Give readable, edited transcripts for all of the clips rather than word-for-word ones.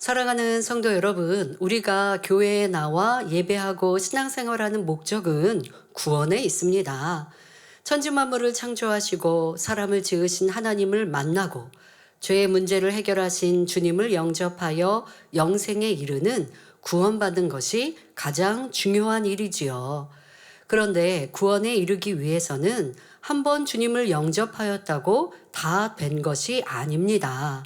사랑하는 성도 여러분, 우리가 교회에 나와 예배하고 신앙생활하는 목적은 구원에 있습니다. 천지 만물을 창조하시고 사람을 지으신 하나님을 만나고 죄의 문제를 해결하신 주님을 영접하여 영생에 이르는 구원받는 것이 가장 중요한 일이지요. 그런데 구원에 이르기 위해서는 한번 주님을 영접하였다고 다 된 것이 아닙니다.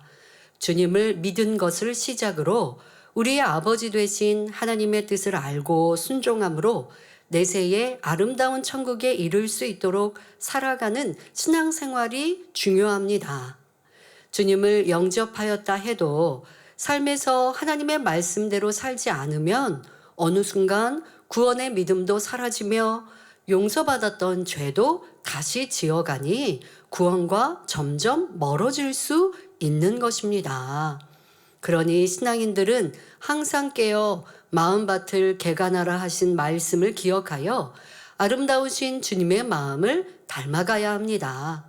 주님을 믿은 것을 시작으로 우리의 아버지 되신 하나님의 뜻을 알고 순종함으로 내세의 아름다운 천국에 이를 수 있도록 살아가는 신앙생활이 중요합니다. 주님을 영접하였다 해도 삶에서 하나님의 말씀대로 살지 않으면 어느 순간 구원의 믿음도 사라지며 용서받았던 죄도 다시 지어가니 구원과 점점 멀어질 수 있는 것입니다. 그러니 신앙인들은 항상 깨어 마음밭을 개간하라 하신 말씀을 기억하여 아름다우신 주님의 마음을 닮아가야 합니다.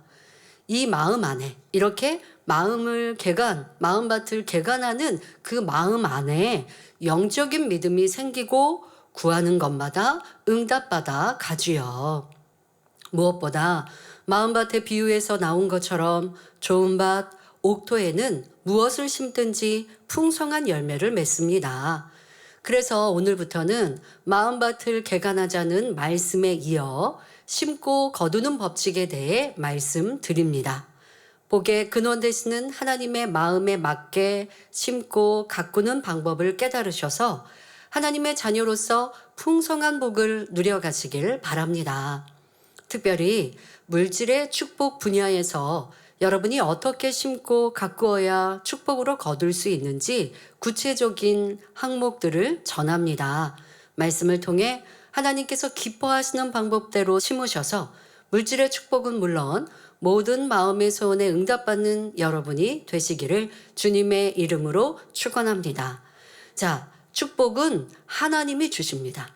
이 마음 안에 이렇게 마음밭을 개간하는 그 마음 안에 영적인 믿음이 생기고 구하는 것마다 응답받아 가지요. 무엇보다 마음밭의 비유에서 나온 것처럼 좋은 밭, 옥토에는 무엇을 심든지 풍성한 열매를 맺습니다. 그래서 오늘부터는 마음밭을 개간하자는 말씀에 이어 심고 거두는 법칙에 대해 말씀드립니다. 복의 근원 되시는 하나님의 마음에 맞게 심고 가꾸는 방법을 깨달으셔서 하나님의 자녀로서 풍성한 복을 누려가시길 바랍니다. 특별히 물질의 축복 분야에서 여러분이 어떻게 심고 가꾸어야 축복으로 거둘 수 있는지 구체적인 항목들을 전합니다. 말씀을 통해 하나님께서 기뻐하시는 방법대로 심으셔서 물질의 축복은 물론 모든 마음의 소원에 응답받는 여러분이 되시기를 주님의 이름으로 축원합니다. 자, 축복은 하나님이 주십니다.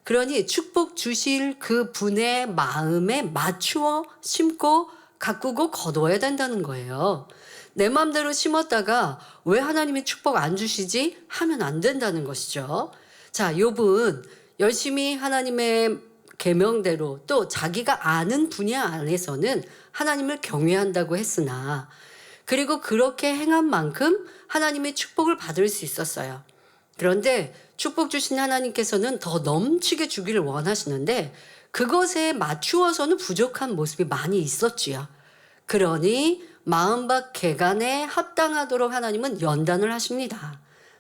그러니 축복 주실 그 분의 마음에 맞추어 심고 가꾸고 거둬야 된다는 거예요. 내 마음대로 심었다가 왜 하나님이 축복 안 주시지 하면 안 된다는 것이죠. 자, 욥은 열심히 하나님의 계명대로 또 자기가 아는 분야 안에서는 하나님을 경외한다고 했으나 그리고 그렇게 행한 만큼 하나님의 축복을 받을 수 있었어요. 그런데 축복 주신 하나님께서는 더 넘치게 주기를 원하시는데 그것에 맞추어서는 부족한 모습이 많이 있었지요. 그러니 마음밭 개간에 합당하도록 하나님은 연단을 하십니다.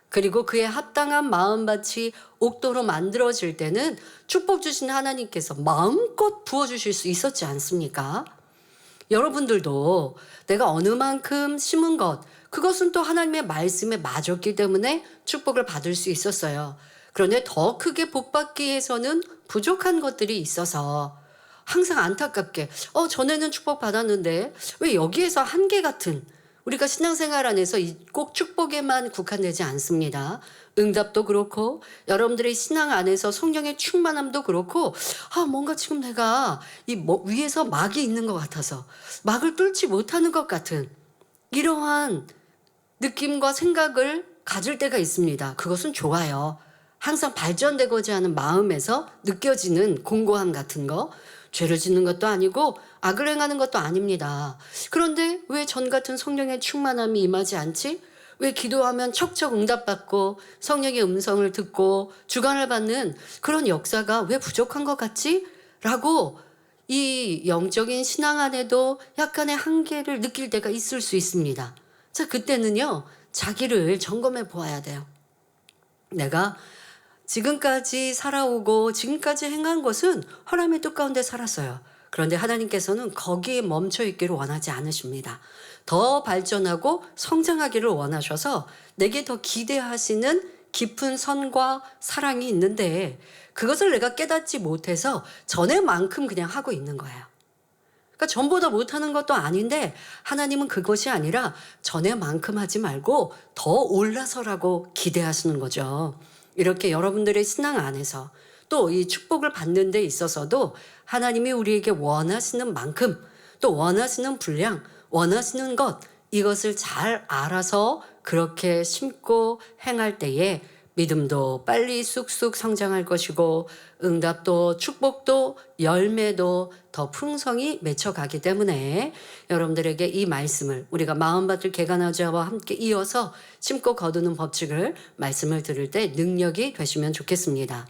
그리고 그에 합당한 마음밭이 옥도로 만들어질 때는 축복 주신 하나님께서 마음껏 부어주실 수 있었지 않습니까? 여러분들도 내가 어느 만큼 심은 것, 그것은 또 하나님의 말씀에 맞았기 때문에 축복을 받을 수 있었어요. 그런데 더 크게 복받기 위해서는 부족한 것들이 있어서 항상 안타깝게 전에는 축복 받았는데 왜 여기에서 한계 같은 우리가 신앙생활 안에서 꼭 축복에만 국한되지 않습니다. 응답도 그렇고 여러분들의 신앙 안에서 성령의 충만함도 그렇고 뭔가 지금 내가 위에서 막이 있는 것 같아서 막을 뚫지 못하는 것 같은 이러한 느낌과 생각을 가질 때가 있습니다. 그것은 좋아요. 항상 발전되고자 하는 마음에서 느껴지는 공고함 같은 거, 죄를 짓는 것도 아니고 악을 행하는 것도 아닙니다. 그런데 왜 전 같은 성령의 충만함이 임하지 않지? 왜 기도하면 척척 응답받고 성령의 음성을 듣고 주관을 받는 그런 역사가 왜 부족한 것 같지? 라고 이 영적인 신앙 안에도 약간의 한계를 느낄 때가 있을 수 있습니다. 자, 그때는요, 자기를 점검해 보아야 돼요. 내가 지금까지 살아오고 지금까지 행한 것은 허람의 뜻 가운데 살았어요. 그런데 하나님께서는 거기에 멈춰 있기를 원하지 않으십니다. 더 발전하고 성장하기를 원하셔서 내게 더 기대하시는 깊은 선과 사랑이 있는데 그것을 내가 깨닫지 못해서 전에만큼 그냥 하고 있는 거예요. 그러니까 전보다 못하는 것도 아닌데 하나님은 그것이 아니라 전에만큼 하지 말고 더 올라서라고 기대하시는 거죠. 이렇게 여러분들의 신앙 안에서 또 이 축복을 받는 데 있어서도 하나님이 우리에게 원하시는 만큼 또 원하시는 분량, 원하시는 것 이것을 잘 알아서 그렇게 심고 행할 때에 믿음도 빨리 쑥쑥 성장할 것이고 응답도 축복도 열매도 더 풍성히 맺혀가기 때문에 여러분들에게 이 말씀을 우리가 마음밭을 개간하자와 함께 이어서 심고 거두는 법칙을 말씀을 들을 때 능력이 되시면 좋겠습니다.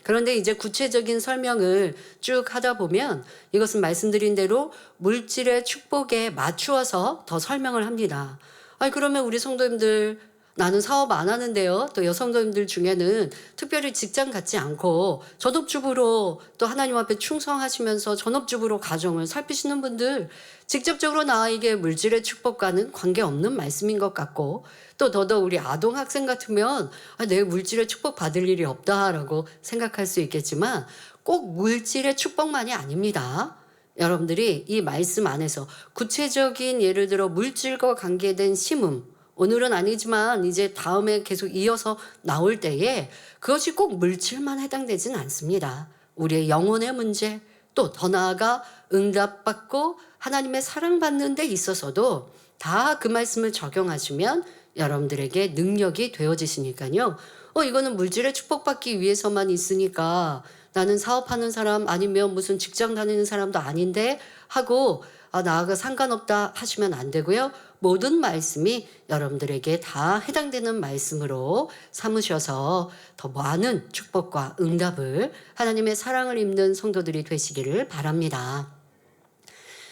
그런데 이제 구체적인 설명을 쭉 하다 보면 이것은 말씀드린 대로 물질의 축복에 맞추어서 더 설명을 합니다. 아니 그러면 우리 성도님들 나는 사업 안 하는데요. 또 여성도님들 중에는 특별히 직장 갖지 않고 전업주부로 또 하나님 앞에 충성하시면서 전업주부로 가정을 살피시는 분들 직접적으로 나에게 물질의 축복과는 관계없는 말씀인 것 같고 또 더더욱 우리 아동 학생 같으면 내 물질의 축복 받을 일이 없다라고 생각할 수 있겠지만 꼭 물질의 축복만이 아닙니다. 여러분들이 이 말씀 안에서 구체적인 예를 들어 물질과 관계된 심음 오늘은 아니지만 이제 다음에 계속 이어서 나올 때에 그것이 꼭 물질만 해당되진 않습니다. 우리의 영혼의 문제 또 더 나아가 응답받고 하나님의 사랑받는 데 있어서도 다 그 말씀을 적용하시면 여러분들에게 능력이 되어지시니까요. 이거는 물질의 축복받기 위해서만 있으니까 나는 사업하는 사람 아니면 무슨 직장 다니는 사람도 아닌데 하고 나하고 상관없다 하시면 안 되고요. 모든 말씀이 여러분들에게 다 해당되는 말씀으로 삼으셔서 더 많은 축복과 응답을 하나님의 사랑을 입는 성도들이 되시기를 바랍니다.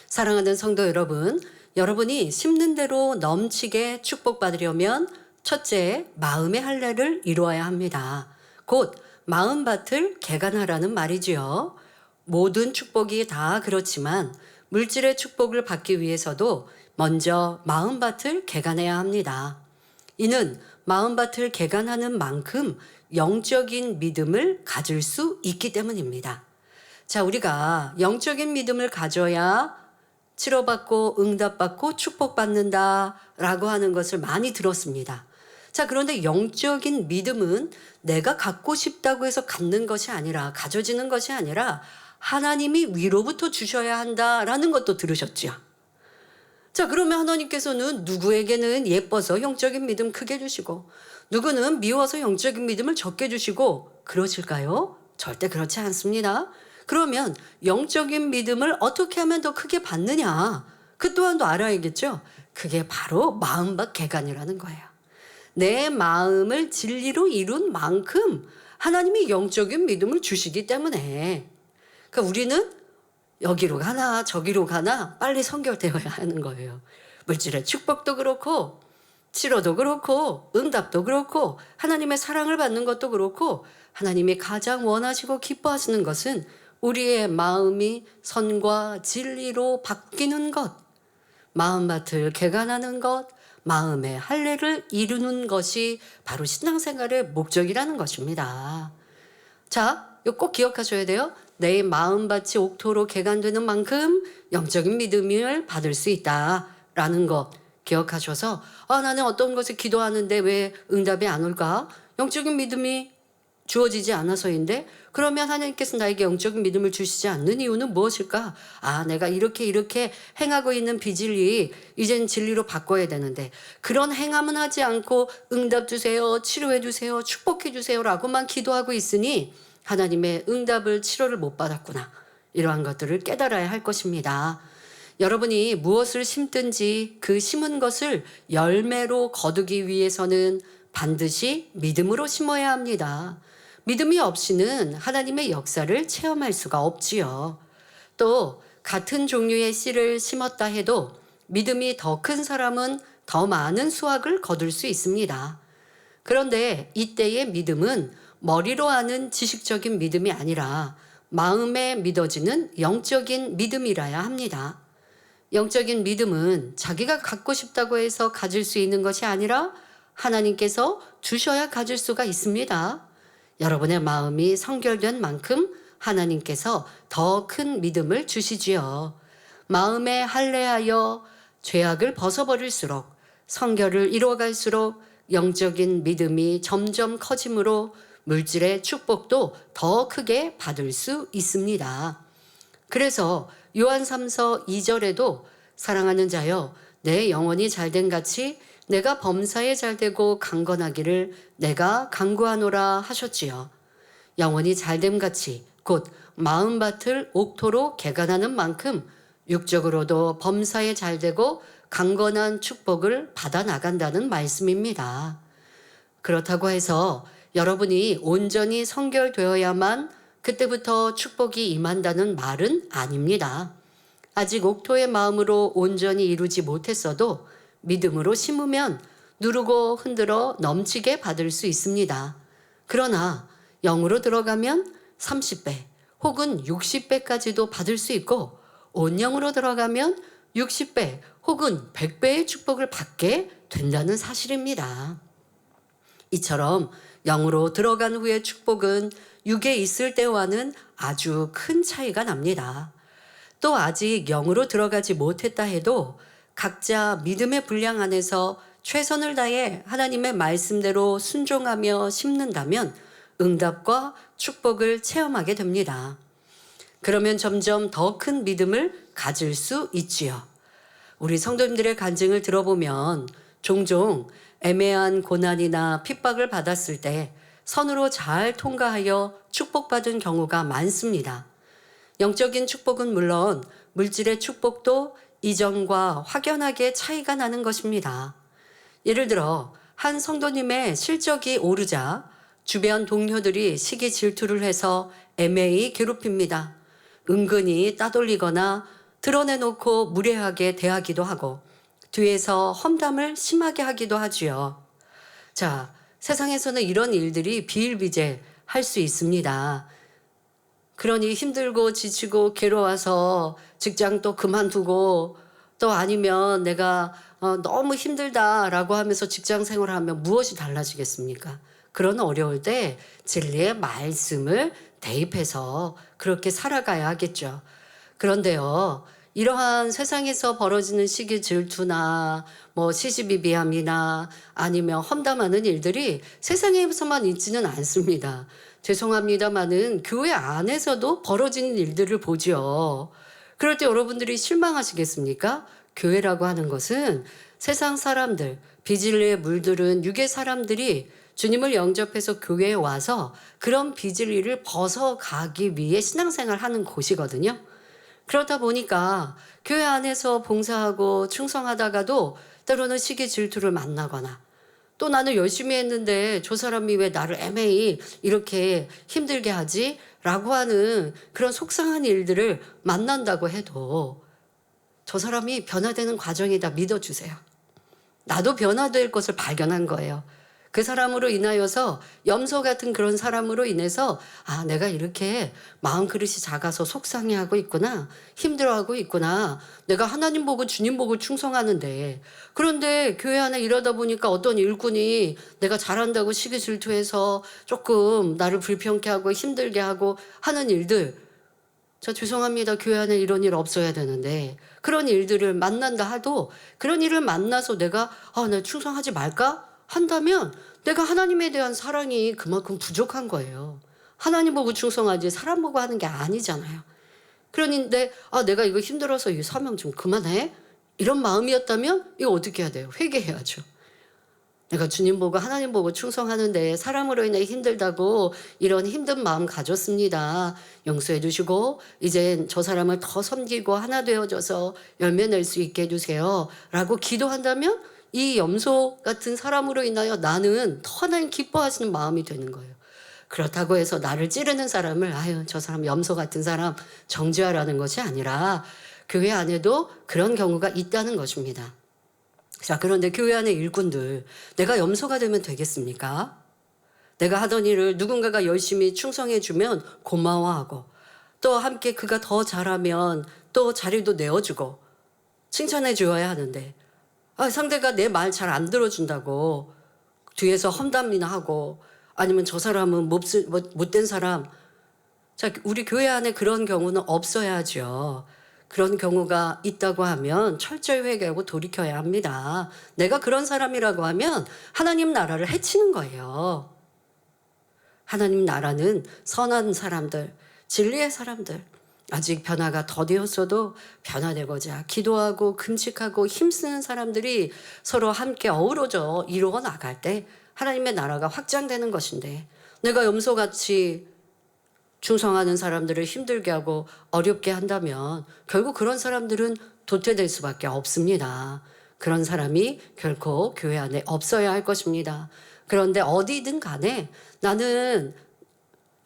사랑하는 성도 여러분, 여러분이 심는 대로 넘치게 축복받으려면 첫째, 마음의 할례를 이루어야 합니다. 곧 마음밭을 개간하라는 말이지요. 모든 축복이 다 그렇지만 물질의 축복을 받기 위해서도 먼저 마음밭을 개간해야 합니다. 이는 마음밭을 개간하는 만큼 영적인 믿음을 가질 수 있기 때문입니다. 자, 우리가 영적인 믿음을 가져야 치료받고 응답받고 축복받는다라고 하는 것을 많이 들었습니다. 자, 그런데 영적인 믿음은 내가 갖고 싶다고 해서 갖는 것이 아니라 가져지는 것이 아니라 하나님이 위로부터 주셔야 한다라는 것도 들으셨죠. 자, 그러면 하나님께서는 누구에게는 예뻐서 영적인 믿음 크게 주시고 누구는 미워서 영적인 믿음을 적게 주시고 그러실까요? 절대 그렇지 않습니다. 그러면 영적인 믿음을 어떻게 하면 더 크게 받느냐? 그 또한도 알아야겠죠? 그게 바로 마음밭 개간이라는 거예요. 내 마음을 진리로 이룬 만큼 하나님이 영적인 믿음을 주시기 때문에 그러니까 우리는 여기로 가나 저기로 가나 빨리 선결되어야 하는 거예요. 물질의 축복도 그렇고 치료도 그렇고 응답도 그렇고 하나님의 사랑을 받는 것도 그렇고 하나님이 가장 원하시고 기뻐하시는 것은 우리의 마음이 선과 진리로 바뀌는 것, 마음밭을 개간하는 것, 마음의 할례를 이루는 것이 바로 신앙생활의 목적이라는 것입니다. 자, 이거 꼭 기억하셔야 돼요. 내 마음밭이 옥토로 개간되는 만큼 영적인 믿음을 받을 수 있다라는 것 기억하셔서 나는 어떤 것을 기도하는데 왜 응답이 안 올까? 영적인 믿음이 주어지지 않아서인데 그러면 하나님께서 나에게 영적인 믿음을 주시지 않는 이유는 무엇일까? 내가 이렇게 행하고 있는 비진리 이젠 진리로 바꿔야 되는데 그런 행함은 하지 않고 응답 주세요, 치료해 주세요, 축복해 주세요라고만 기도하고 있으니 하나님의 응답을 치료를 못 받았구나. 이러한 것들을 깨달아야 할 것입니다. 여러분이 무엇을 심든지 그 심은 것을 열매로 거두기 위해서는 반드시 믿음으로 심어야 합니다. 믿음이 없이는 하나님의 역사를 체험할 수가 없지요. 또 같은 종류의 씨를 심었다 해도 믿음이 더 큰 사람은 더 많은 수확을 거둘 수 있습니다. 그런데 이때의 믿음은 머리로 아는 지식적인 믿음이 아니라 마음에 믿어지는 영적인 믿음이라야 합니다. 영적인 믿음은 자기가 갖고 싶다고 해서 가질 수 있는 것이 아니라 하나님께서 주셔야 가질 수가 있습니다. 여러분의 마음이 성결된 만큼 하나님께서 더 큰 믿음을 주시지요. 마음에 할례하여 죄악을 벗어버릴수록 성결을 이루어갈수록 영적인 믿음이 점점 커지므로 물질의 축복도 더 크게 받을 수 있습니다. 그래서 요한 3서 2절에도 사랑하는 자여 내 영혼이 잘된 같이 내가 범사에 잘되고 강건하기를 내가 간구하노라 하셨지요. 영원히 잘됨같이 곧 마음밭을 옥토로 개간하는 만큼 육적으로도 범사에 잘되고 강건한 축복을 받아 나간다는 말씀입니다. 그렇다고 해서 여러분이 온전히 성결되어야만 그때부터 축복이 임한다는 말은 아닙니다. 아직 옥토의 마음으로 온전히 이루지 못했어도 믿음으로 심으면 누르고 흔들어 넘치게 받을 수 있습니다. 그러나 영으로 들어가면 30배 혹은 60배까지도 받을 수 있고 온영으로 들어가면 60배 혹은 100배의 축복을 받게 된다는 사실입니다. 이처럼 영으로 들어간 후의 축복은 육에 있을 때와는 아주 큰 차이가 납니다. 또 아직 영으로 들어가지 못했다 해도 각자 믿음의 분량 안에서 최선을 다해 하나님의 말씀대로 순종하며 심는다면 응답과 축복을 체험하게 됩니다. 그러면 점점 더 큰 믿음을 가질 수 있지요. 우리 성도님들의 간증을 들어보면 종종 애매한 고난이나 핍박을 받았을 때 선으로 잘 통과하여 축복받은 경우가 많습니다. 영적인 축복은 물론 물질의 축복도 이전과 확연하게 차이가 나는 것입니다. 예를 들어 한 성도님의 실적이 오르자 주변 동료들이 시기 질투를 해서 애매히 괴롭힙니다. 은근히 따돌리거나 드러내놓고 무례하게 대하기도 하고 뒤에서 험담을 심하게 하기도 하지요. 자, 세상에서는 이런 일들이 비일비재 할 수 있습니다. 그러니 힘들고 지치고 괴로워서 직장 또 그만두고 또 아니면 내가 너무 힘들다라고 하면서 직장 생활을 하면 무엇이 달라지겠습니까? 그런 어려울 때 진리의 말씀을 대입해서 그렇게 살아가야 하겠죠. 그런데요, 이러한 세상에서 벌어지는 시기 질투나 시시비비함이나 아니면 험담하는 일들이 세상에서만 있지는 않습니다. 죄송합니다마는 교회 안에서도 벌어지는 일들을 보죠. 그럴 때 여러분들이 실망하시겠습니까? 교회라고 하는 것은 세상 사람들, 비진리에 물들은 육의 사람들이 주님을 영접해서 교회에 와서 그런 비진리를 벗어가기 위해 신앙생활을 하는 곳이거든요. 그렇다 보니까 교회 안에서 봉사하고 충성하다가도 때로는 시기 질투를 만나거나 또 나는 열심히 했는데 저 사람이 왜 나를 애매히 이렇게 힘들게 하지? 라고 하는 그런 속상한 일들을 만난다고 해도 저 사람이 변화되는 과정이다 믿어주세요. 나도 변화될 것을 발견한 거예요. 그 사람으로 인하여서 염소 같은 그런 사람으로 인해서 내가 이렇게 마음 그릇이 작아서 속상해하고 있구나. 힘들어하고 있구나. 내가 하나님 보고 주님 보고 충성하는데 그런데 교회 안에 이러다 보니까 어떤 일꾼이 내가 잘한다고 시기 질투해서 조금 나를 불평케 하고 힘들게 하고 하는 일들 저 죄송합니다. 교회 안에 이런 일 없어야 되는데 그런 일들을 만난다 하도 그런 일을 만나서 내가 충성하지 말까? 한다면 내가 하나님에 대한 사랑이 그만큼 부족한 거예요. 하나님 보고 충성하지 사람 보고 하는 게 아니잖아요. 그런데 내가 이거 힘들어서 이 사명 좀 그만해? 이런 마음이었다면 이거 어떻게 해야 돼요? 회개해야죠. 내가 주님 보고 하나님 보고 충성하는데 사람으로 인해 힘들다고 이런 힘든 마음 가졌습니다. 용서해 주시고 이젠 저 사람을 더 섬기고 하나 되어져서 열매 낼 수 있게 해주세요. 라고 기도한다면 이 염소 같은 사람으로 인하여 나는 더 하나님 기뻐하시는 마음이 되는 거예요. 그렇다고 해서 나를 찌르는 사람을 저 사람 염소 같은 사람 정죄하라는 것이 아니라 교회 안에도 그런 경우가 있다는 것입니다. 자, 그런데 교회 안의 일꾼들 내가 염소가 되면 되겠습니까? 내가 하던 일을 누군가가 열심히 충성해주면 고마워하고 또 함께 그가 더 잘하면 또 자리도 내어주고 칭찬해 주어야 하는데 상대가 내 말 잘 안 들어준다고 뒤에서 험담이나 하고 아니면 저 사람은 못된 사람. 자, 우리 교회 안에 그런 경우는 없어야죠. 그런 경우가 있다고 하면 철저히 회개하고 돌이켜야 합니다. 내가 그런 사람이라고 하면 하나님 나라를 해치는 거예요. 하나님 나라는 선한 사람들, 진리의 사람들, 아직 변화가 더디었어도 변화되고자 기도하고 금식하고 힘쓰는 사람들이 서로 함께 어우러져 이루어 나갈 때 하나님의 나라가 확장되는 것인데, 내가 염소같이 충성하는 사람들을 힘들게 하고 어렵게 한다면 결국 그런 사람들은 도태될 수밖에 없습니다. 그런 사람이 결코 교회 안에 없어야 할 것입니다. 그런데 어디든 간에 나는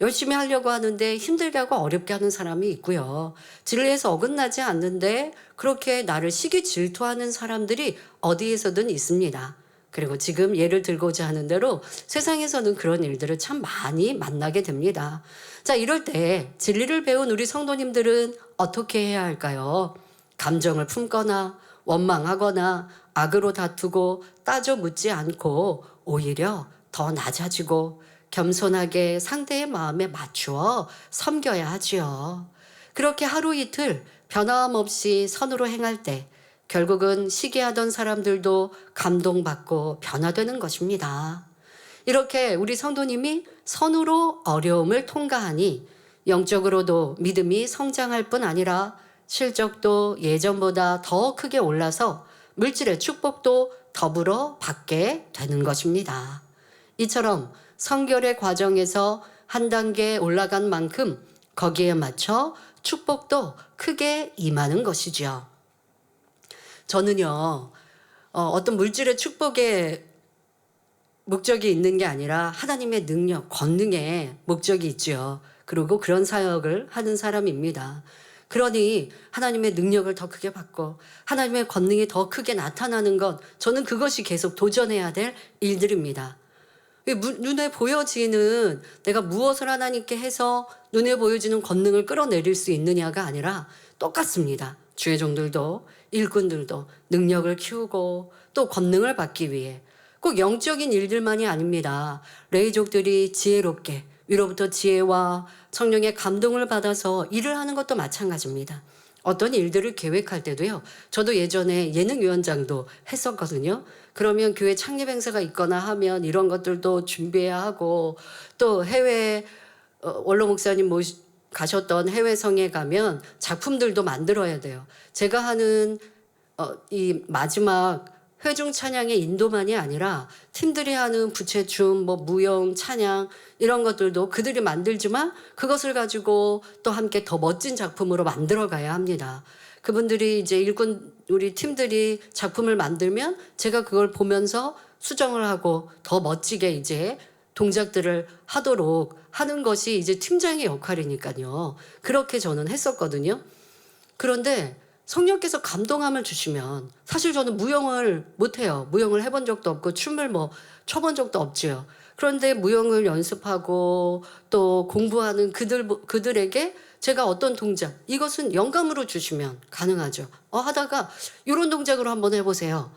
열심히 하려고 하는데 힘들게 하고 어렵게 하는 사람이 있고요. 진리에서 어긋나지 않는데 그렇게 나를 시기 질투하는 사람들이 어디에서든 있습니다. 그리고 지금 예를 들고자 하는 대로 세상에서는 그런 일들을 참 많이 만나게 됩니다. 자, 이럴 때 진리를 배운 우리 성도님들은 어떻게 해야 할까요? 감정을 품거나 원망하거나 악으로 다투고 따져 묻지 않고 오히려 더 낮아지고 겸손하게 상대의 마음에 맞추어 섬겨야 하지요. 그렇게 하루 이틀 변함없이 선으로 행할 때 결국은 시기하던 사람들도 감동받고 변화되는 것입니다. 이렇게 우리 성도님이 선으로 어려움을 통과하니 영적으로도 믿음이 성장할 뿐 아니라 실적도 예전보다 더 크게 올라서 물질의 축복도 더불어 받게 되는 것입니다. 이처럼 성결의 과정에서 한 단계 올라간 만큼 거기에 맞춰 축복도 크게 임하는 것이죠. 저는요, 어떤 물질의 축복에 목적이 있는 게 아니라 하나님의 능력, 권능에 목적이 있죠. 그리고 그런 사역을 하는 사람입니다. 그러니 하나님의 능력을 더 크게 받고 하나님의 권능이 더 크게 나타나는 것, 저는 그것이 계속 도전해야 될 일들입니다. 눈에 보여지는, 내가 무엇을 하나님께 해서 눈에 보여지는 권능을 끌어내릴 수 있느냐가 아니라 똑같습니다. 주의 종들도 일꾼들도 능력을 키우고 또 권능을 받기 위해 꼭 영적인 일들만이 아닙니다. 레위족들이 지혜롭게 위로부터 지혜와 성령의 감동을 받아서 일을 하는 것도 마찬가지입니다. 어떤 일들을 계획할 때도요. 저도 예전에 예능위원장도 했었거든요. 그러면 교회 창립 행사가 있거나 하면 이런 것들도 준비해야 하고, 또 해외 원로 목사님 가셨던 해외 성에 가면 작품들도 만들어야 돼요. 제가 하는 이 마지막 회중 찬양의 인도만이 아니라 팀들이 하는 부채춤, 무용, 찬양 이런 것들도 그들이 만들지만 그것을 가지고 또 함께 더 멋진 작품으로 만들어 가야 합니다. 그분들이 이제 일꾼 우리 팀들이 작품을 만들면 제가 그걸 보면서 수정을 하고 더 멋지게 이제 동작들을 하도록 하는 것이 이제 팀장의 역할이니까요. 그렇게 저는 했었거든요. 그런데 성령께서 감동함을 주시면, 사실 저는 무용을 못해요. 무용을 해본 적도 없고 춤을 춰본 적도 없지요. 그런데 무용을 연습하고 또 공부하는 그들에게 제가 어떤 동작, 이것은 영감으로 주시면 가능하죠. 하다가 이런 동작으로 한번 해보세요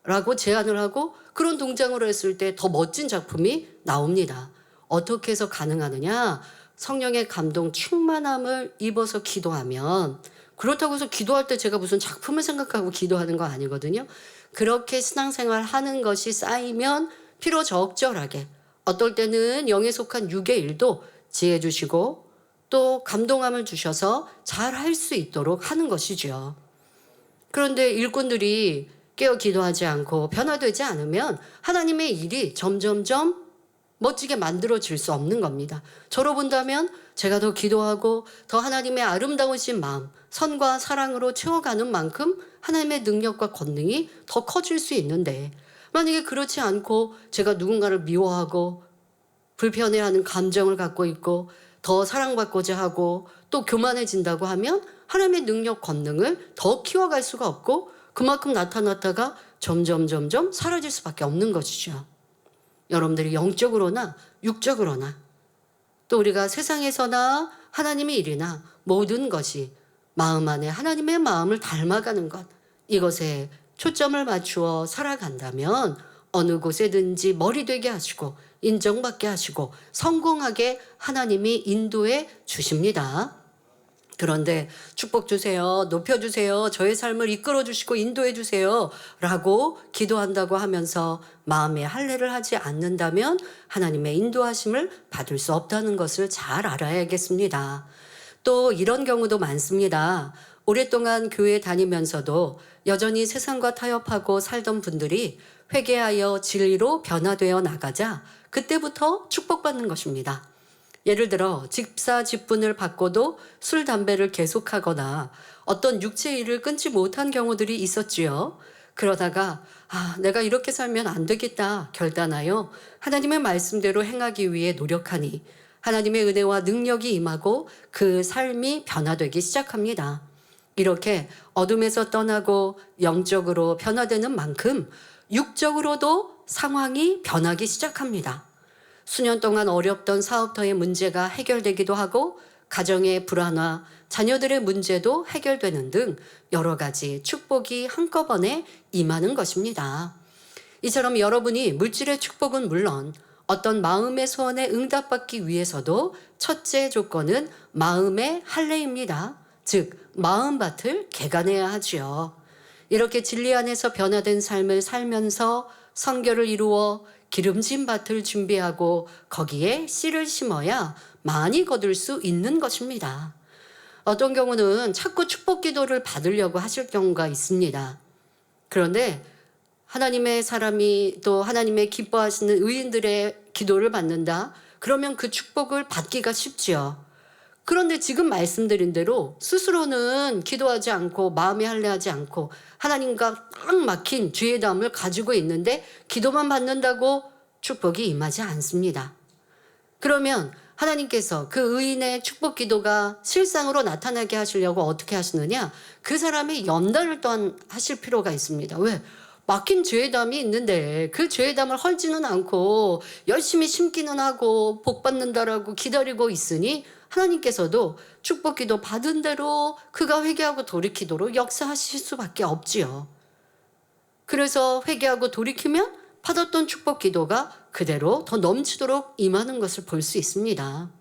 라고 제안을 하고 그런 동작으로 했을 때 더 멋진 작품이 나옵니다. 어떻게 해서 가능하느냐? 성령의 감동 충만함을 입어서 기도하면, 그렇다고 해서 기도할 때 제가 무슨 작품을 생각하고 기도하는 거 아니거든요. 그렇게 신앙생활 하는 것이 쌓이면 필요 적절하게, 어떨 때는 영에 속한 육의 일도 지혜 주시고 또 감동함을 주셔서 잘 할 수 있도록 하는 것이죠. 그런데 일꾼들이 깨어 기도하지 않고 변화되지 않으면 하나님의 일이 점점점 멋지게 만들어질 수 없는 겁니다. 저로 본다면 제가 더 기도하고 더 하나님의 아름다우신 마음, 선과 사랑으로 채워가는 만큼 하나님의 능력과 권능이 더 커질 수 있는데, 만약에 그렇지 않고 제가 누군가를 미워하고 불편해하는 감정을 갖고 있고 더 사랑받고자 하고 또 교만해진다고 하면 하나님의 능력, 권능을 더 키워갈 수가 없고 그만큼 나타났다가 점점 사라질 수밖에 없는 것이죠. 여러분들이 영적으로나 육적으로나 또 우리가 세상에서나 하나님의 일이나 모든 것이 마음 안에 하나님의 마음을 닮아가는 것, 이것에 초점을 맞추어 살아간다면 어느 곳에든지 머리 되게 하시고 인정받게 하시고 성공하게 하나님이 인도해 주십니다. 그런데 축복 주세요, 높여주세요, 저의 삶을 이끌어 주시고 인도해 주세요 라고 기도한다고 하면서 마음에 할례를 하지 않는다면 하나님의 인도하심을 받을 수 없다는 것을 잘 알아야겠습니다. 또 이런 경우도 많습니다. 오랫동안 교회 다니면서도 여전히 세상과 타협하고 살던 분들이 회개하여 진리로 변화되어 나가자 그때부터 축복받는 것입니다. 예를 들어 집사 직분을 받고도 술, 담배를 계속하거나 어떤 육체 일을 끊지 못한 경우들이 있었지요. 그러다가 내가 이렇게 살면 안 되겠다 결단하여 하나님의 말씀대로 행하기 위해 노력하니 하나님의 은혜와 능력이 임하고 그 삶이 변화되기 시작합니다. 이렇게 어둠에서 떠나고 영적으로 변화되는 만큼 육적으로도 상황이 변하기 시작합니다. 수년 동안 어렵던 사업터의 문제가 해결되기도 하고 가정의 불안화, 자녀들의 문제도 해결되는 등 여러 가지 축복이 한꺼번에 임하는 것입니다. 이처럼 여러분이 물질의 축복은 물론 어떤 마음의 소원에 응답받기 위해서도 첫째 조건은 마음의 할례입니다. 즉 마음밭을 개간해야 하지요. 이렇게 진리 안에서 변화된 삶을 살면서 성결을 이루어 기름진 밭을 준비하고 거기에 씨를 심어야 많이 거둘 수 있는 것입니다. 어떤 경우는 자꾸 축복 기도를 받으려고 하실 경우가 있습니다. 그런데 하나님의 사람이 또 하나님의 기뻐하시는 의인들의 기도를 받는다. 그러면 그 축복을 받기가 쉽지요. 그런데 지금 말씀드린 대로 스스로는 기도하지 않고 마음에 할례하지 않고 하나님과 딱 막힌 죄의담을 가지고 있는데 기도만 받는다고 축복이 임하지 않습니다. 그러면 하나님께서 그 의인의 축복 기도가 실상으로 나타나게 하시려고 어떻게 하시느냐? 그 사람의 연단을 또한 하실 필요가 있습니다. 왜? 막힌 죄의담이 있는데 그 죄의담을 헐지는 않고 열심히 심기는 하고 복 받는다라고 기다리고 있으니 하나님께서도 축복 기도 받은 대로 그가 회개하고 돌이키도록 역사하실 수밖에 없지요. 그래서 회개하고 돌이키면 받았던 축복 기도가 그대로 더 넘치도록 임하는 것을 볼 수 있습니다.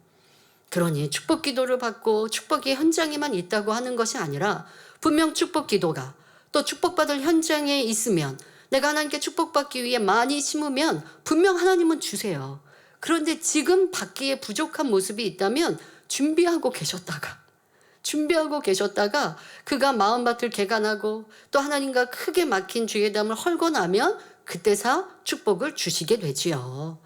그러니 축복 기도를 받고 축복이 현장에만 있다고 하는 것이 아니라 분명 축복 기도가 또 축복받을 현장에 있으면 내가 하나님께 축복받기 위해 많이 심으면 분명 하나님은 주세요. 그런데 지금 받기에 부족한 모습이 있다면 준비하고 계셨다가 그가 마음밭을 개간하고 또 하나님과 크게 막힌 죄의담을 헐고 나면 그때서 축복을 주시게 되지요.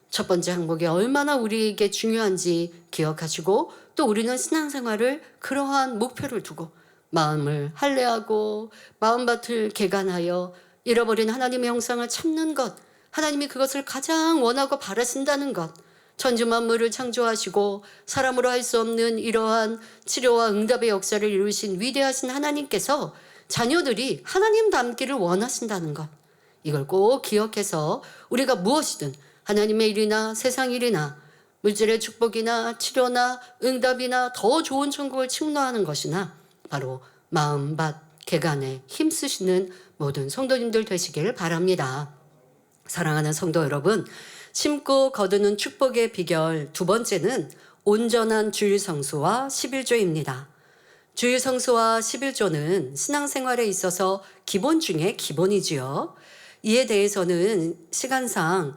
첫 번째 항목이 얼마나 우리에게 중요한지 기억하시고 또 우리는 신앙생활을 그러한 목표를 두고 마음을 할례하고 마음밭을 개간하여 잃어버린 하나님의 형상을 찾는 것, 하나님이 그것을 가장 원하고 바라신다는 것, 천지 만물을 창조하시고 사람으로 할 수 없는 이러한 치료와 응답의 역사를 이루신 위대하신 하나님께서 자녀들이 하나님 닮기를 원하신다는 것, 이걸 꼭 기억해서 우리가 무엇이든 하나님의 일이나 세상 일이나 물질의 축복이나 치료나 응답이나 더 좋은 천국을 침노하는 것이나 바로 마음밭 개간에 힘쓰시는 모든 성도님들 되시길 바랍니다. 사랑하는 성도 여러분, 심고 거두는 축복의 비결 두 번째는 온전한 주일 성수와 11조입니다. 주일 성수와 11조는 신앙생활에 있어서 기본 중에 기본이지요. 이에 대해서는 시간상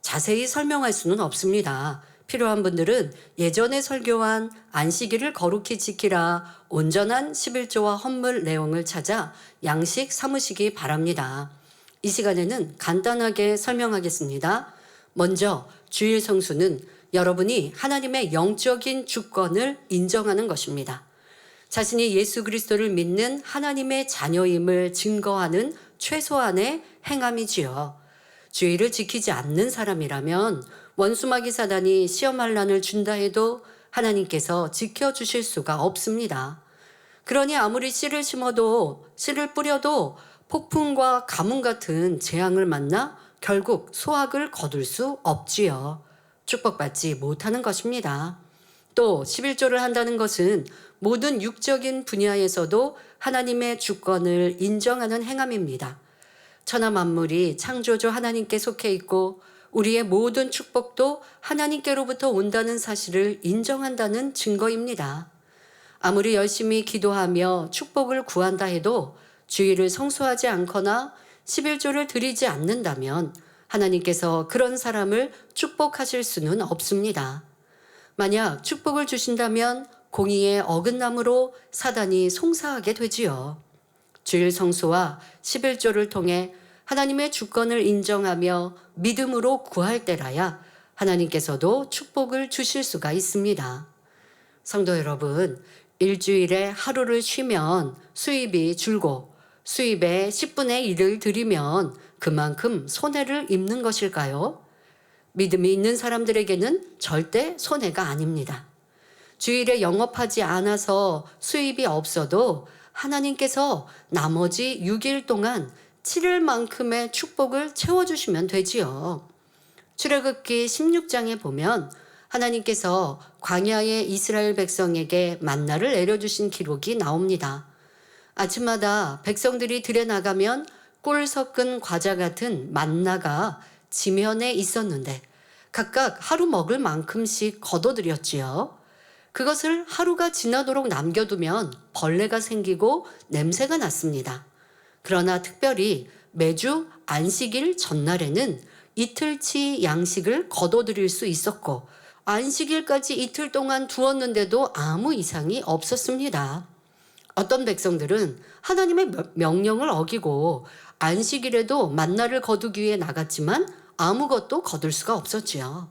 자세히 설명할 수는 없습니다. 필요한 분들은 예전에 설교한 안식일을 거룩히 지키라 온전한 11조와 헌물 내용을 찾아 양식 삼으시기 바랍니다. 이 시간에는 간단하게 설명하겠습니다. 먼저 주일 성수는 여러분이 하나님의 영적인 주권을 인정하는 것입니다. 자신이 예수 그리스도를 믿는 하나님의 자녀임을 증거하는 최소한의 행함이지요. 주일을 지키지 않는 사람이라면 원수마귀 사단이 시험할 난을 준다 해도 하나님께서 지켜주실 수가 없습니다. 그러니 아무리 씨를 심어도 씨를 뿌려도 폭풍과 가뭄 같은 재앙을 만나 결국 소확을 거둘 수 없지요. 축복받지 못하는 것입니다. 또 11조를 한다는 것은 모든 육적인 분야에서도 하나님의 주권을 인정하는 행함입니다. 천하 만물이 창조주 하나님께 속해 있고 우리의 모든 축복도 하나님께로부터 온다는 사실을 인정한다는 증거입니다. 아무리 열심히 기도하며 축복을 구한다 해도 주일을 성수하지 않거나 11조를 드리지 않는다면 하나님께서 그런 사람을 축복하실 수는 없습니다. 만약 축복을 주신다면 공의의 어긋남으로 사단이 송사하게 되지요. 주일 성수와 11조를 통해 하나님의 주권을 인정하며 믿음으로 구할 때라야 하나님께서도 축복을 주실 수가 있습니다. 성도 여러분, 일주일에 하루를 쉬면 수입이 줄고 수입의 10분의 1을 들이면 그만큼 손해를 입는 것일까요? 믿음이 있는 사람들에게는 절대 손해가 아닙니다. 주일에 영업하지 않아서 수입이 없어도 하나님께서 나머지 6일 동안 7일만큼의 축복을 채워주시면 되지요. 출애굽기 16장에 보면 하나님께서 광야의 이스라엘 백성에게 만나를 내려주신 기록이 나옵니다. 아침마다 백성들이 들에 나가면 꿀 섞은 과자 같은 만나가 지면에 있었는데 각각 하루 먹을 만큼씩 거둬들였지요. 그것을 하루가 지나도록 남겨두면 벌레가 생기고 냄새가 났습니다. 그러나 특별히 매주 안식일 전날에는 이틀치 양식을 거둬들일 수 있었고 안식일까지 이틀 동안 두었는데도 아무 이상이 없었습니다. 어떤 백성들은 하나님의 명령을 어기고 안식일에도 만나를 거두기 위해 나갔지만 아무것도 거둘 수가 없었지요.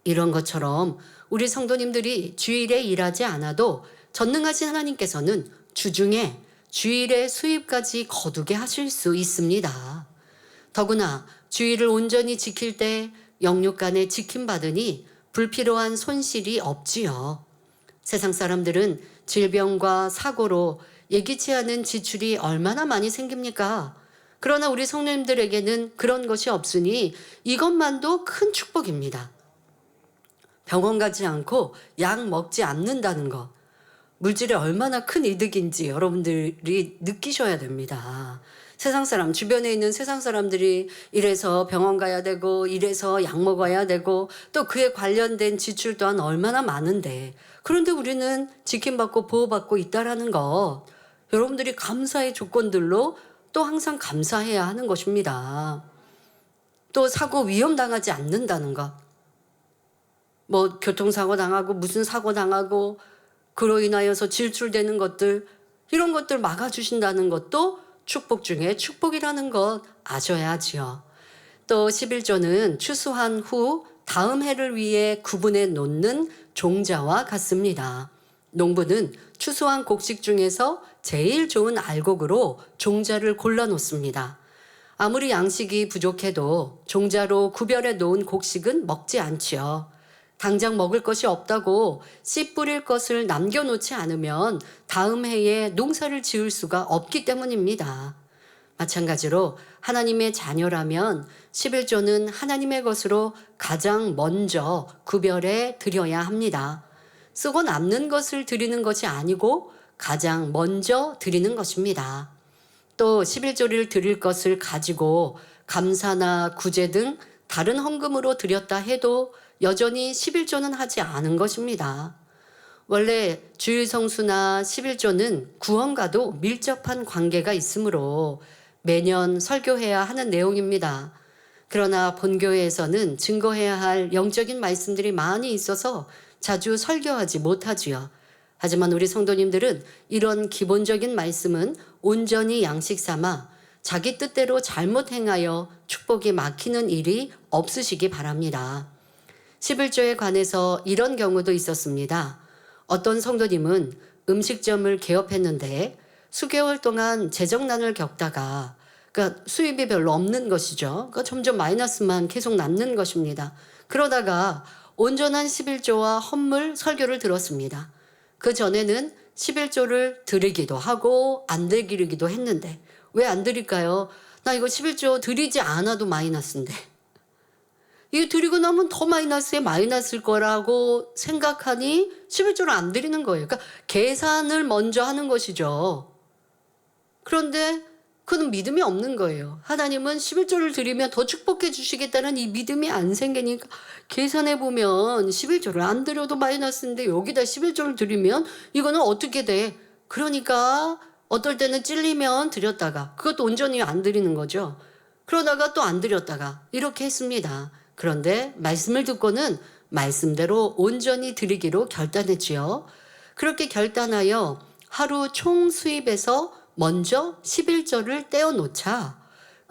이런 것처럼 우리 성도님들이 주일에 일하지 않아도 전능하신 하나님께서는 주중에 주일의 수입까지 거두게 하실 수 있습니다. 더구나 주일을 온전히 지킬 때 영육간에 지킴받으니 불필요한 손실이 없지요. 세상 사람들은 질병과 사고로 예기치 않은 지출이 얼마나 많이 생깁니까? 그러나 우리 성도님들에게는 그런 것이 없으니 이것만도 큰 축복입니다. 병원 가지 않고 약 먹지 않는다는 것, 물질에 얼마나 큰 이득인지 여러분들이 느끼셔야 됩니다. 세상 사람, 주변에 있는 세상 사람들이 이래서 병원 가야 되고 이래서 약 먹어야 되고 또 그에 관련된 지출 또한 얼마나 많은데, 그런데 우리는 지킴받고 보호받고 있다라는 것, 여러분들이 감사의 조건들로 또 항상 감사해야 하는 것입니다. 또 사고 위험 당하지 않는다는 것, 뭐 교통사고 당하고 무슨 사고 당하고 그로 인하여서 질출되는 것들, 이런 것들 막아주신다는 것도 축복 중에 축복이라는 것 아셔야지요. 또 11조는 추수한 후 다음 해를 위해 구분해 놓는 종자와 같습니다. 농부는 추수한 곡식 중에서 제일 좋은 알곡으로 종자를 골라 놓습니다. 아무리 양식이 부족해도 종자로 구별해 놓은 곡식은 먹지 않지요. 당장 먹을 것이 없다고 씨 뿌릴 것을 남겨놓지 않으면 다음 해에 농사를 지을 수가 없기 때문입니다. 마찬가지로 하나님의 자녀라면 11조는 하나님의 것으로 가장 먼저 구별해 드려야 합니다. 쓰고 남는 것을 드리는 것이 아니고 가장 먼저 드리는 것입니다. 또 11조를 드릴 것을 가지고 감사나 구제 등 다른 헌금으로 드렸다 해도 여전히 11조는 하지 않은 것입니다. 원래 주일성수나 11조는 구원과도 밀접한 관계가 있으므로 매년 설교해야 하는 내용입니다. 그러나 본교회에서는 증거해야 할 영적인 말씀들이 많이 있어서 자주 설교하지 못하지요. 하지만 우리 성도님들은 이런 기본적인 말씀은 온전히 양식 삼아 자기 뜻대로 잘못 행하여 축복이 막히는 일이 없으시기 바랍니다. 11조에 관해서 이런 경우도 있었습니다. 어떤 성도님은 음식점을 개업했는데 수개월 동안 재정난을 겪다가, 그러니까 수입이 별로 없는 것이죠. 그러니까 점점 마이너스만 계속 남는 것입니다. 그러다가 온전한 11조와 헌물 설교를 들었습니다. 그 전에는 11조를 드리기도 하고 안 드리기도 했는데 왜 안 드릴까요? 나 이거 11조 드리지 않아도 마이너스인데. 이거 드리고 나면 더 마이너스일 거라고 생각하니 11조를 안 드리는 거예요. 그러니까 계산을 먼저 하는 것이죠. 그런데 그건 믿음이 없는 거예요. 하나님은 11조를 드리면 더 축복해 주시겠다는 이 믿음이 안 생기니까 계산해 보면 11조를 안 드려도 마이너스인데 여기다 11조를 드리면 이거는 어떻게 돼? 그러니까 어떨 때는 찔리면 드렸다가 그것도 온전히 안 드리는 거죠. 그러다가 또 안 드렸다가 이렇게 했습니다. 그런데 말씀을 듣고는 말씀대로 온전히 드리기로 결단했지요. 그렇게 결단하여 하루 총 수입에서 먼저 11절을 떼어 놓자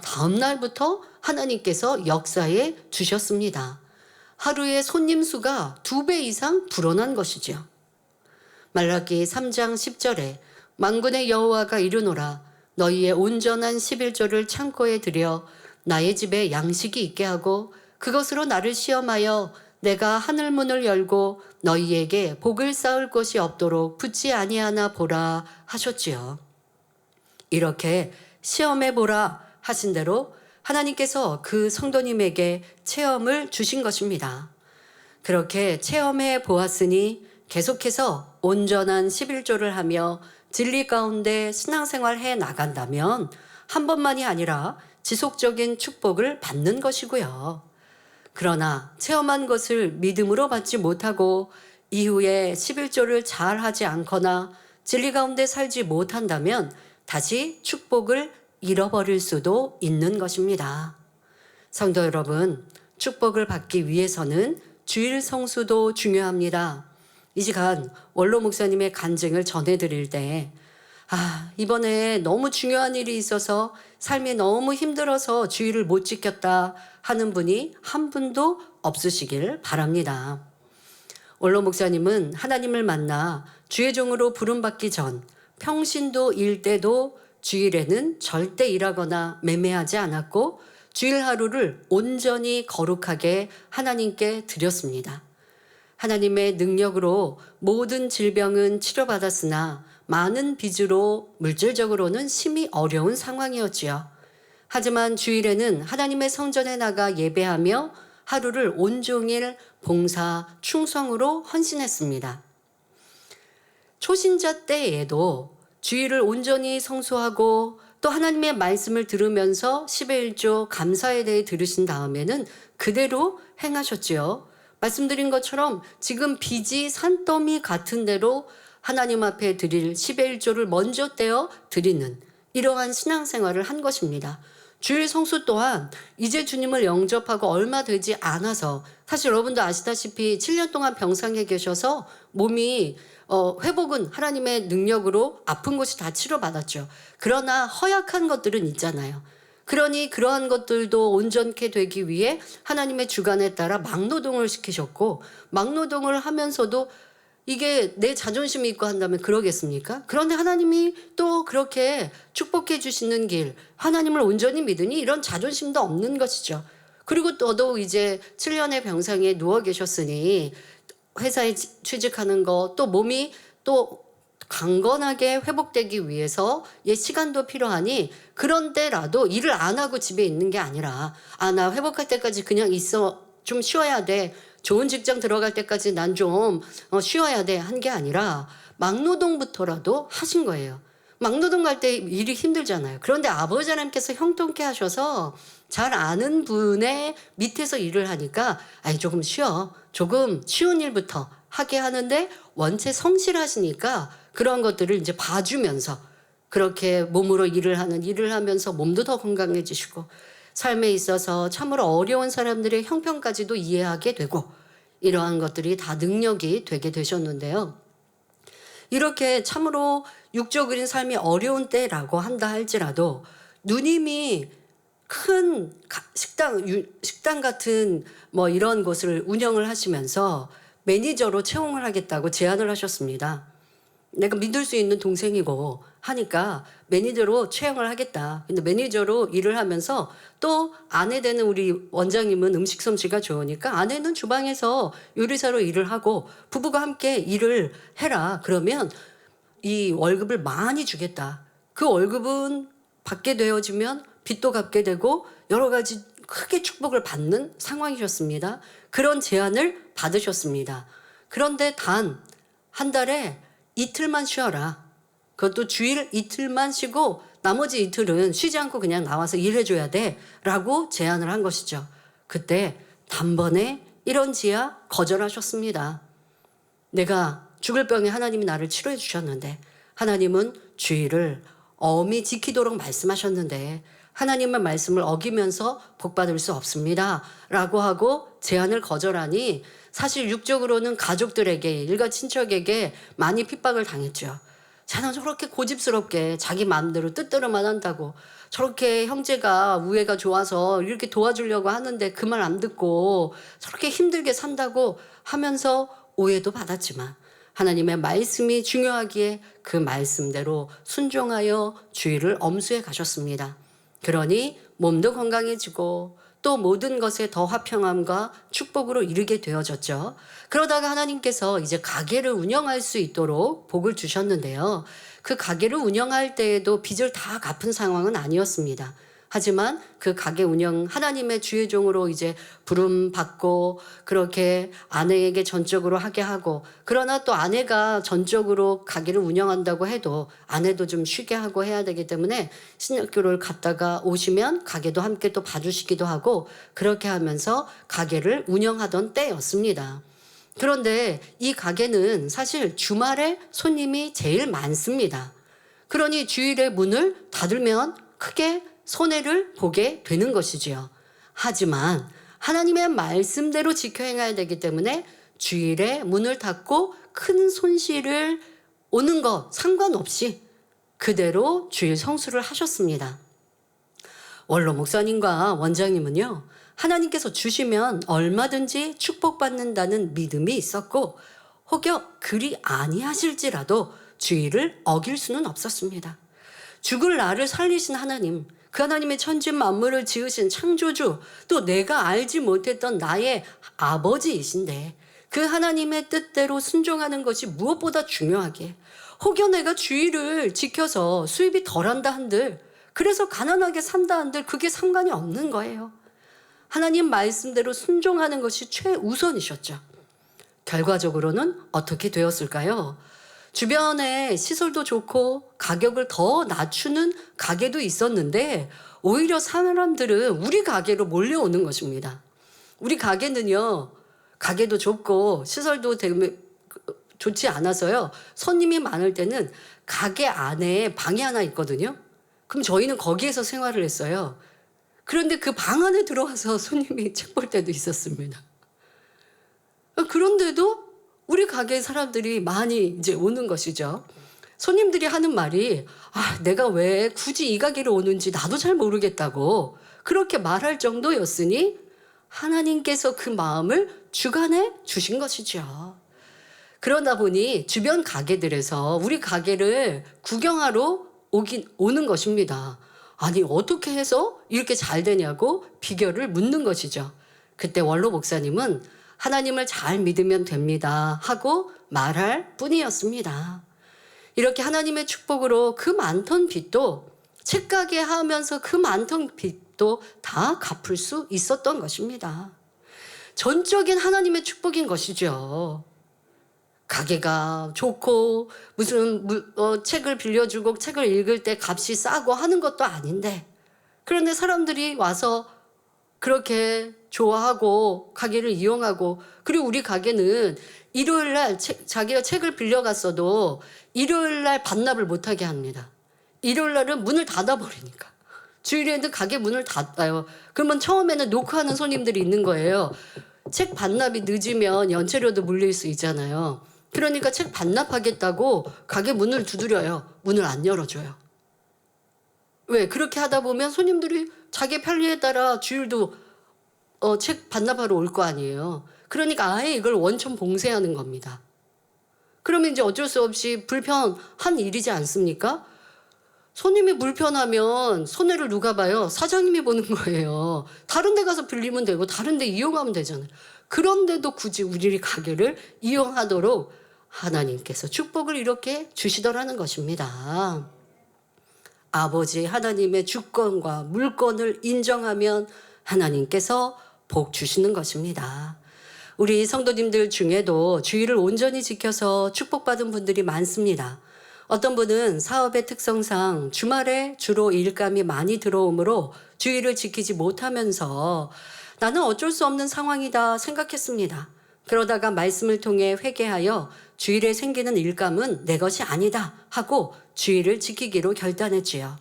다음 날부터 하나님께서 역사에 주셨습니다. 하루에 손님 수가 2배 이상 불어난 것이죠. 말라기 3장 10절에 만군의 여호와가 이르노라 너희의 온전한 11조를 창고에 들여 나의 집에 양식이 있게 하고 그것으로 나를 시험하여 내가 하늘문을 열고 너희에게 복을 쌓을 것이 없도록 붙지 아니하나 보라 하셨지요. 이렇게 시험해 보라 하신 대로 하나님께서 그 성도님에게 체험을 주신 것입니다. 그렇게 체험해 보았으니 계속해서 온전한 11조를 하며 진리 가운데 신앙생활 해 나간다면 한 번만이 아니라 지속적인 축복을 받는 것이고요. 그러나 체험한 것을 믿음으로 받지 못하고 이후에 11조를 잘 하지 않거나 진리 가운데 살지 못한다면 다시 축복을 잃어버릴 수도 있는 것입니다. 성도 여러분, 축복을 받기 위해서는 주일 성수도 중요합니다. 이 시간 원로 목사님의 간증을 전해드릴 때 이번에 너무 중요한 일이 있어서 삶이 너무 힘들어서 주일을 못 지켰다 하는 분이 한 분도 없으시길 바랍니다. 원로 목사님은 하나님을 만나 주의 종으로 부름받기 전 평신도 일 때도 주일에는 절대 일하거나 매매하지 않았고 주일 하루를 온전히 거룩하게 하나님께 드렸습니다. 하나님의 능력으로 모든 질병은 치료받았으나 많은 빚으로 물질적으로는 심히 어려운 상황이었지요. 하지만 주일에는 하나님의 성전에 나가 예배하며 하루를 온종일 봉사, 충성으로 헌신했습니다. 초신자 때에도 주일을 온전히 성수하고 또 하나님의 말씀을 들으면서 11조 감사에 대해 들으신 다음에는 그대로 행하셨지요. 말씀드린 것처럼 지금 빚이 산더미 같은 대로 하나님 앞에 드릴 11조를 먼저 떼어 드리는 이러한 신앙생활을 한 것입니다. 주일 성수 또한 이제 주님을 영접하고 얼마 되지 않아서 사실 여러분도 아시다시피 7년 동안 병상에 계셔서 몸이 회복은 하나님의 능력으로 아픈 곳이 다 치료받았죠. 그러나 허약한 것들은 있잖아요. 그러니 그러한 것들도 온전케 되기 위해 하나님의 주관에 따라 막노동을 시키셨고 막노동을 하면서도 이게 내 자존심이 있고 한다면 그러겠습니까? 그런데 하나님이 또 그렇게 축복해 주시는 길, 하나님을 온전히 믿으니 이런 자존심도 없는 것이죠. 그리고 더더욱 이제 7년의 병상에 누워 계셨으니 회사에 취직하는 거 또 몸이 또 강건하게 회복되기 위해서 시간도 필요하니 그런 때라도 일을 안 하고 집에 있는 게 아니라 나 회복할 때까지 그냥 있어 좀 쉬어야 돼. 좋은 직장 들어갈 때까지 난 좀 쉬어야 돼 한 게 아니라 막노동부터라도 하신 거예요. 막노동 갈 때 일이 힘들잖아요. 그런데 아버지 하나님께서 형통케 하셔서 잘 아는 분의 밑에서 일을 하니까 조금 쉬어. 조금 쉬운 일부터 하게 하는데 원체 성실하시니까 그런 것들을 이제 봐주면서 그렇게 몸으로 일을 하면서 몸도 더 건강해지시고 삶에 있어서 참으로 어려운 사람들의 형편까지도 이해하게 되고 이러한 것들이 다 능력이 되게 되셨는데요. 이렇게 참으로 육적인 삶이 어려운 때라고 한다 할지라도 누님이 큰 식당 같은 이런 곳을 운영을 하시면서 매니저로 채용을 하겠다고 제안을 하셨습니다. 내가 믿을 수 있는 동생이고 하니까 매니저로 채용을 하겠다. 근데 매니저로 일을 하면서 또 아내 되는 우리 원장님은 음식 솜씨가 좋으니까 아내는 주방에서 요리사로 일을 하고 부부가 함께 일을 해라. 그러면 이 월급을 많이 주겠다. 그 월급은 받게 되어지면 빚도 갚게 되고 여러 가지 크게 축복을 받는 상황이셨습니다. 그런 제안을 받으셨습니다. 그런데 단 한 달에 이틀만 쉬어라. 그것도 주일 이틀만 쉬고 나머지 이틀은 쉬지 않고 그냥 나와서 일해줘야 돼 라고 제안을 한 것이죠. 그때 단번에 이런 지하 거절하셨습니다. 내가 죽을 병에 하나님이 나를 치료해 주셨는데 하나님은 주일을 엄히 지키도록 말씀하셨는데 하나님의 말씀을 어기면서 복받을 수 없습니다. 라고 하고 제안을 거절하니 사실 육적으로는 가족들에게, 일가 친척에게 많이 핍박을 당했죠. 자는 저렇게 고집스럽게 자기 마음대로 뜻대로만 한다고, 저렇게 형제가 우애가 좋아서 이렇게 도와주려고 하는데 그 말 안 듣고 저렇게 힘들게 산다고 하면서 오해도 받았지만, 하나님의 말씀이 중요하기에 그 말씀대로 순종하여 주의를 엄수해 가셨습니다. 그러니 몸도 건강해지고 또 모든 것에 더 화평함과 축복으로 이르게 되어졌죠. 그러다가 하나님께서 이제 가게를 운영할 수 있도록 복을 주셨는데요. 그 가게를 운영할 때에도 빚을 다 갚은 상황은 아니었습니다. 하지만 그 가게 운영, 하나님의 주의 종으로 이제 부름 받고 그렇게 아내에게 전적으로 하게 하고, 그러나 또 아내가 전적으로 가게를 운영한다고 해도 아내도 좀 쉬게 하고 해야 되기 때문에 신학교를 갔다가 오시면 가게도 함께 또 봐주시기도 하고, 그렇게 하면서 가게를 운영하던 때였습니다. 그런데 이 가게는 사실 주말에 손님이 제일 많습니다. 그러니 주일에 문을 닫으면 크게 손해를 보게 되는 것이지요. 하지만 하나님의 말씀대로 지켜 행해야 되기 때문에 주일에 문을 닫고 큰 손실을 오는 것 상관없이 그대로 주일 성수를 하셨습니다. 원로 목사님과 원장님은요, 하나님께서 주시면 얼마든지 축복받는다는 믿음이 있었고, 혹여 그리 아니하실지라도 주의를 어길 수는 없었습니다. 죽을 나를 살리신 하나님, 그 하나님의 천지 만물을 지으신 창조주, 또 내가 알지 못했던 나의 아버지이신데 그 하나님의 뜻대로 순종하는 것이 무엇보다 중요하게, 혹여 내가 주의를 지켜서 수입이 덜한다 한들, 그래서 가난하게 산다 한들 그게 상관이 없는 거예요. 하나님 말씀대로 순종하는 것이 최우선이셨죠. 결과적으로는 어떻게 되었을까요? 주변에 시설도 좋고 가격을 더 낮추는 가게도 있었는데 오히려 사람들은 우리 가게로 몰려오는 것입니다. 우리 가게는요, 가게도 좁고 시설도 좋지 않아서요, 손님이 많을 때는 가게 안에 방이 하나 있거든요. 그럼 저희는 거기에서 생활을 했어요. 그런데 그 방 안에 들어와서 손님이 책 볼 때도 있었습니다. 그런데도 우리 가게 사람들이 많이 이제 오는 것이죠. 손님들이 하는 말이, 내가 왜 굳이 이 가게로 오는지 나도 잘 모르겠다고 그렇게 말할 정도였으니 하나님께서 그 마음을 주관해 주신 것이죠. 그러다 보니 주변 가게들에서 우리 가게를 구경하러 오는 것입니다. 아니, 어떻게 해서 이렇게 잘 되냐고 비결을 묻는 것이죠. 그때 원로 목사님은 하나님을 잘 믿으면 됩니다 하고 말할 뿐이었습니다. 이렇게 하나님의 축복으로 그 많던 빚도, 책가게 하면서 그 많던 빚도 다 갚을 수 있었던 것입니다. 전적인 하나님의 축복인 것이죠. 가게가 좋고 무슨 책을 빌려주고 책을 읽을 때 값이 싸고 하는 것도 아닌데, 그런데 사람들이 와서 그렇게 좋아하고 가게를 이용하고, 그리고 우리 가게는 일요일날 자기가 책을 빌려갔어도 일요일날 반납을 못하게 합니다. 일요일날은 문을 닫아버리니까. 주일에는 가게 문을 닫아요. 그러면 처음에는 노크하는 손님들이 있는 거예요. 책 반납이 늦으면 연체료도 물릴 수 있잖아요. 그러니까 책 반납하겠다고 가게 문을 두드려요. 문을 안 열어줘요. 왜? 그렇게 하다 보면 손님들이 자기 편리에 따라 주일도 책 반납하러 올 거 아니에요. 그러니까 아예 이걸 원천 봉쇄하는 겁니다. 그러면 이제 어쩔 수 없이 불편한 일이지 않습니까? 손님이 불편하면 손해를 누가 봐요? 사장님이 보는 거예요. 다른 데 가서 빌리면 되고 다른 데 이용하면 되잖아요. 그런데도 굳이 우리 가게를 이용하도록 하나님께서 축복을 이렇게 주시더라는 것입니다. 아버지 하나님의 주권과 물권을 인정하면 하나님께서 복 주시는 것입니다. 우리 성도님들 중에도 주의를 온전히 지켜서 축복받은 분들이 많습니다. 어떤 분은 사업의 특성상 주말에 주로 일감이 많이 들어오므로 주의를 지키지 못하면서 나는 어쩔 수 없는 상황이다 생각했습니다. 그러다가 말씀을 통해 회개하여 주일에 생기는 일감은 내 것이 아니다 하고 주의를 지키기로 결단했지요.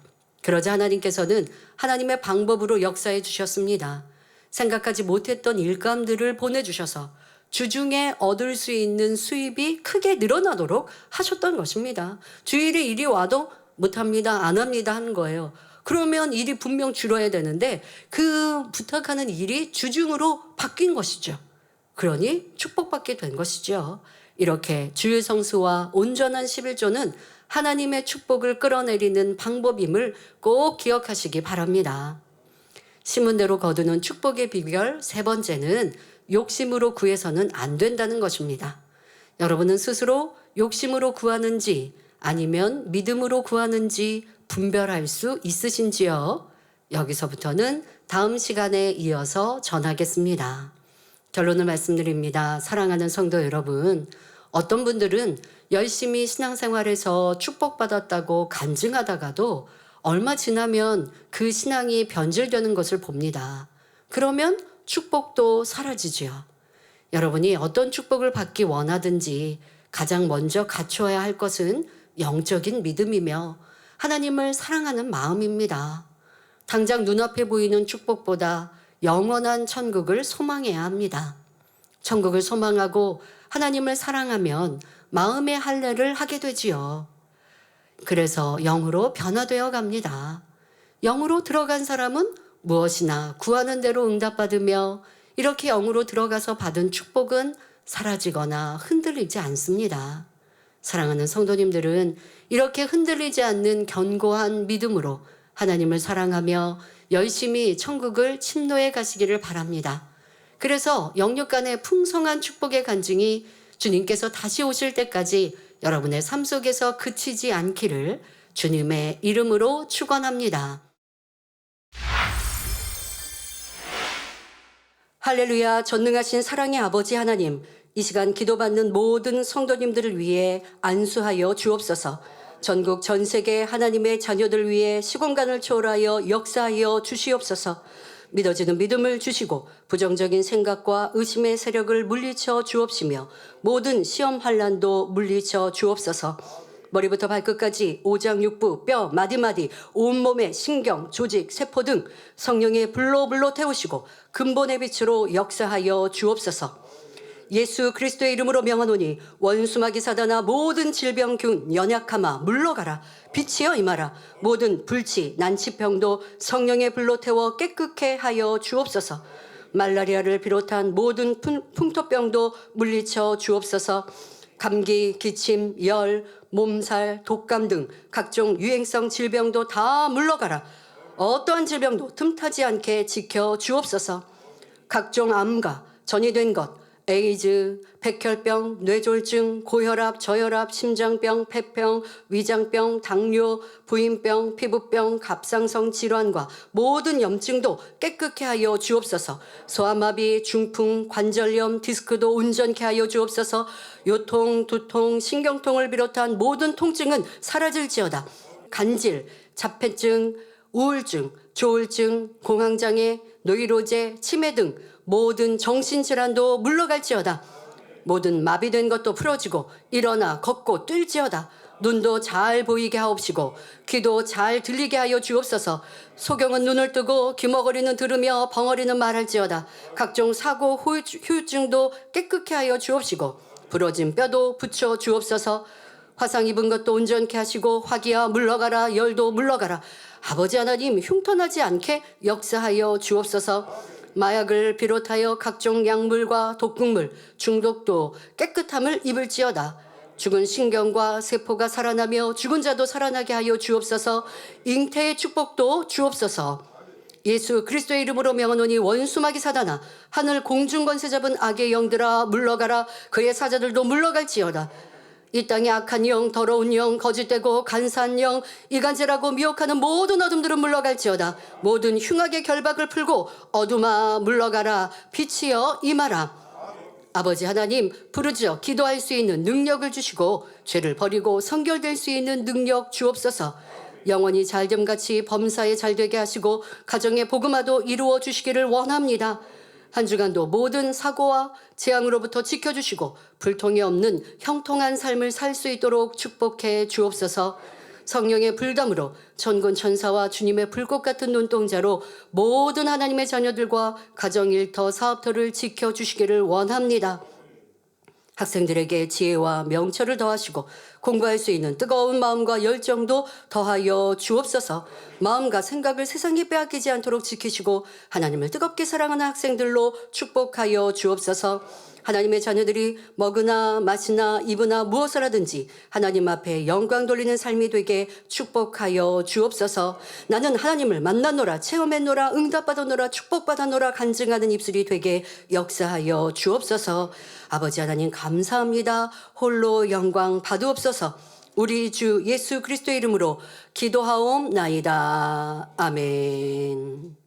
그러자 하나님께서는 하나님의 방법으로 역사해 주셨습니다. 생각하지 못했던 일감들을 보내주셔서 주중에 얻을 수 있는 수입이 크게 늘어나도록 하셨던 것입니다. 주일에 일이 와도 못합니다, 안 합니다 하는 거예요. 그러면 일이 분명 줄어야 되는데 그 부탁하는 일이 주중으로 바뀐 것이죠. 그러니 축복받게 된 것이죠. 이렇게 주일 성수와 온전한 11조는 하나님의 축복을 끌어내리는 방법임을 꼭 기억하시기 바랍니다. 신문대로 거두는 축복의 비결 세 번째는 욕심으로 구해서는 안 된다는 것입니다. 여러분은 스스로 욕심으로 구하는지 아니면 믿음으로 구하는지 분별할 수 있으신지요? 여기서부터는 다음 시간에 이어서 전하겠습니다. 결론을 말씀드립니다. 사랑하는 성도 여러분, 어떤 분들은 열심히 신앙생활에서 축복받았다고 간증하다가도 얼마 지나면 그 신앙이 변질되는 것을 봅니다. 그러면 축복도 사라지지요. 여러분이 어떤 축복을 받기 원하든지 가장 먼저 갖춰야 할 것은 영적인 믿음이며 하나님을 사랑하는 마음입니다. 당장 눈앞에 보이는 축복보다 영원한 천국을 소망해야 합니다. 천국을 소망하고 하나님을 사랑하면 마음의 할례를 하게 되지요. 그래서 영으로 변화되어 갑니다. 영으로 들어간 사람은 무엇이나 구하는 대로 응답받으며 이렇게 영으로 들어가서 받은 축복은 사라지거나 흔들리지 않습니다. 사랑하는 성도님들은 이렇게 흔들리지 않는 견고한 믿음으로 하나님을 사랑하며 열심히 천국을 침노해 가시기를 바랍니다. 그래서 영육 간의 풍성한 축복의 간증이 주님께서 다시 오실 때까지 여러분의 삶 속에서 그치지 않기를 주님의 이름으로 축원합니다. 할렐루야. 전능하신 사랑의 아버지 하나님, 이 시간 기도받는 모든 성도님들을 위해 안수하여 주옵소서. 전국 전 세계 하나님의 자녀들 위해 시공간을 초월하여 역사하여 주시옵소서. 믿어지는 믿음을 주시고 부정적인 생각과 의심의 세력을 물리쳐 주옵시며 모든 시험 환난도 물리쳐 주옵소서. 머리부터 발끝까지 오장육부, 뼈, 마디마디, 온몸의 신경, 조직, 세포 등 성령의 불로 태우시고 근본의 빛으로 역사하여 주옵소서. 예수 그리스도의 이름으로 명하노니 원수마귀 사단아 모든 질병균 연약함아 물러가라. 빛이여 임하라. 모든 불치 난치병도 성령의 불로 태워 깨끗게 하여 주옵소서. 말라리아를 비롯한 모든 풍토병도 물리쳐 주옵소서. 감기, 기침, 열, 몸살, 독감 등 각종 유행성 질병도 다 물러가라. 어떠한 질병도 틈타지 않게 지켜 주옵소서. 각종 암과 전이된 것, 에이즈, 백혈병, 뇌졸중, 고혈압, 저혈압, 심장병, 폐병, 위장병, 당뇨, 부인병, 피부병, 갑상선 질환과 모든 염증도 깨끗게 하여 주옵소서. 소아마비, 중풍, 관절염, 디스크도 온전케 하여 주옵소서. 요통, 두통, 신경통을 비롯한 모든 통증은 사라질지어다. 간질, 자폐증, 우울증, 조울증, 공황장애, 노이로제, 치매 등 모든 정신질환도 물러갈지어다. 모든 마비된 것도 풀어지고 일어나 걷고 뛸지어다. 눈도 잘 보이게 하옵시고 귀도 잘 들리게 하여 주옵소서. 소경은 눈을 뜨고 귀머거리는 들으며 벙어리는 말할지어다. 각종 사고 후유증도 깨끗게 하여 주옵시고 부러진 뼈도 붙여 주옵소서. 화상 입은 것도 온전케 하시고 화기야 물러가라. 열도 물러가라. 아버지 하나님 흉터나지 않게 역사하여 주옵소서. 마약을 비롯하여 각종 약물과 독극물, 중독도 깨끗함을 입을지어다. 죽은 신경과 세포가 살아나며 죽은 자도 살아나게 하여 주옵소서. 잉태의 축복도 주옵소서. 예수 그리스도의 이름으로 명하노니 원수마귀 사단아 하늘 공중 권세 잡은 악의 영들아 물러가라. 그의 사자들도 물러갈지어다. 이 땅에 악한 영, 더러운 영, 거짓되고 간사한 영, 이간질하고 미혹하는 모든 어둠들은 물러갈지어다. 모든 흉악의 결박을 풀고 어둠아 물러가라. 빛이여 임하라. 아버지 하나님 부르짖어 기도할 수 있는 능력을 주시고 죄를 버리고 성결될 수 있는 능력 주옵소서. 영원히 잘됨같이 범사에 잘되게 하시고 가정의 복음화도 이루어 주시기를 원합니다. 한 주간도 모든 사고와 재앙으로부터 지켜주시고 불통이 없는 형통한 삶을 살 수 있도록 축복해 주옵소서. 성령의 불담으로 천군 천사와 주님의 불꽃 같은 눈동자로 모든 하나님의 자녀들과 가정일터 사업터를 지켜주시기를 원합니다. 학생들에게 지혜와 명철을 더하시고 공부할 수 있는 뜨거운 마음과 열정도 더하여 주옵소서. 마음과 생각을 세상에 빼앗기지 않도록 지키시고 하나님을 뜨겁게 사랑하는 학생들로 축복하여 주옵소서. 하나님의 자녀들이 먹으나 마시나 입으나 무엇을 하든지 하나님 앞에 영광 돌리는 삶이 되게 축복하여 주옵소서. 나는 하나님을 만나노라, 체험했노라, 응답받았노라, 축복받았노라 간증하는 입술이 되게 역사하여 주옵소서. 아버지 하나님 감사합니다. 홀로 영광 받으옵소서. 우리 주 예수 그리스도의 이름으로 기도하옵나이다. 아멘.